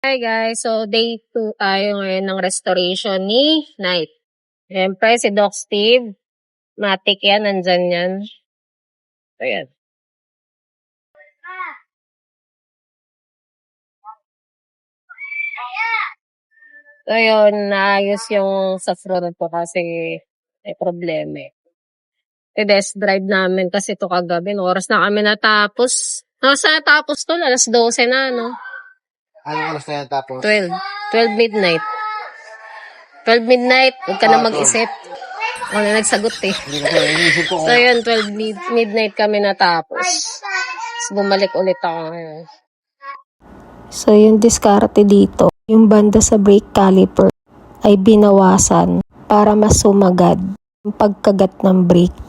Hi guys, so day 2 tayo ngayon ng restoration ni Knight. Siyempre si Doc Steve, matik yan, nandyan yan. Ayan. So yun, naayos yung sa front ko kasi may problema eh. I-desk drive namin kasi ito kagabi, oras na kami natapos. Nasa natapos to, alas 12 na, no? Anong oras na yan tapos? 12 midnight. 12 midnight, huwag ka na mag-isip. Ako na nagsagot eh. So yun, 12 midnight kami natapos. Tapos bumalik ulit ako ngayon. So yung diskarte dito, yung banda sa brake caliper ay binawasan para mas sumagad yung pagkagat ng brake.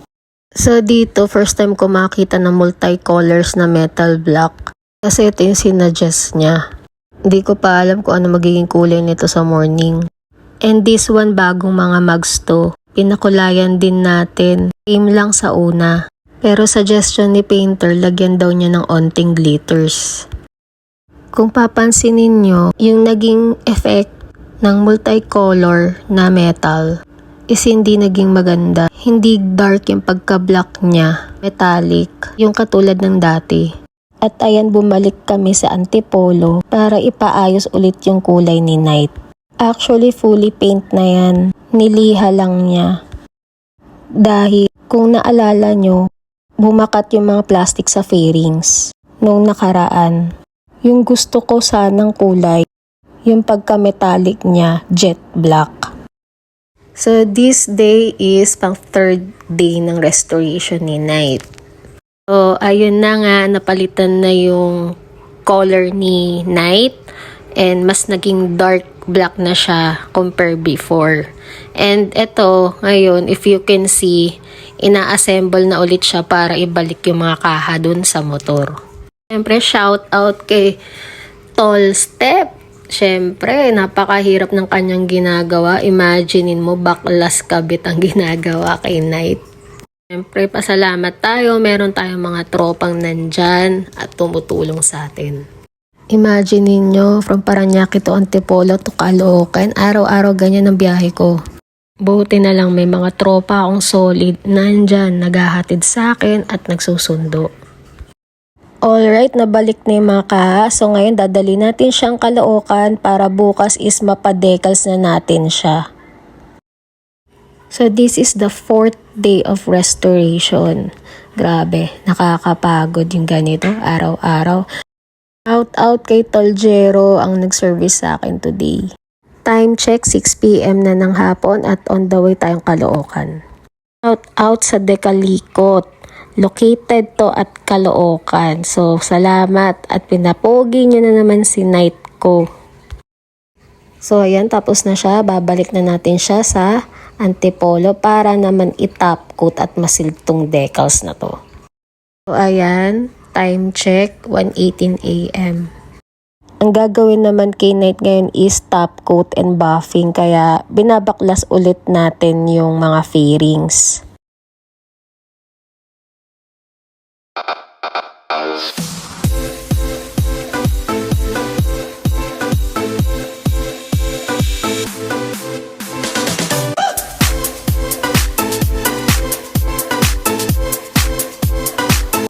So dito, first time ko makita ng multicolors na metal block. Kasi ito yung sinadjust niya. Hindi ko pa alam kung ano magiging kulay nito sa morning. And this one, bagong mga mags to. Pinakulayan din natin. Same lang sa una. Pero suggestion ni painter, lagyan daw niya ng onting glitters. Kung papansinin nyo, yung naging effect ng multicolor na metal is hindi naging maganda. Hindi dark yung pagka-black niya. Metallic. Yung katulad ng dati. At ayan, bumalik kami sa Antipolo para ipaayos ulit yung kulay ni Knight. Actually, fully paint na yan. Niliha lang niya. Dahil kung naalala nyo, bumakat yung mga plastic sa fairings nung nakaraan. Yung gusto ko sanang kulay, yung pagka-metallic niya, jet black. So this day is pang third day ng restoration ni Knight. So ayun na nga, napalitan na yung color ni Knight and mas naging dark black na siya compare before. And ito, ngayon, if you can see, ina-assemble na ulit siya para ibalik yung mga kaha dun sa motor. Siyempre, shout out kay Tall Step. Siyempre, napakahirap ng kanyang ginagawa. Imaginein mo, baklas kabit ang ginagawa kay Knight. Siyempre, pasalamat tayo. Meron tayong mga tropang nandyan at tumutulong sa atin. Imagine ninyo, from Parañaque to Antipolo to Caloocan, araw-araw ganyan ang biyahe ko. Buti na lang may mga tropa akong solid nandyan, naghahatid sa akin at nagsusundo. Alright, nabalik na yung mga kaha. So ngayon, dadali natin siyang Caloocan para bukas is mapadecals na natin siya. So this is the 4th day of restoration. Grabe, nakakapagod yung ganito, araw-araw. Shout out kay Toljero ang nag-service sa akin today. Time check, 6 PM na ng hapon at on the way tayong Caloocan. Shout out sa Decalicot. Located to at Caloocan. So, salamat at pinapogi nyo na naman si Knight ko. So, ayan, tapos na siya. Babalik na natin siya sa Antipolo para naman i-top coat at masiltong decals na to. So, ayan, time check, 1:18 AM. Ang gagawin naman kay Knight ngayon is top coat and buffing, kaya binabaklas ulit natin yung mga fairings.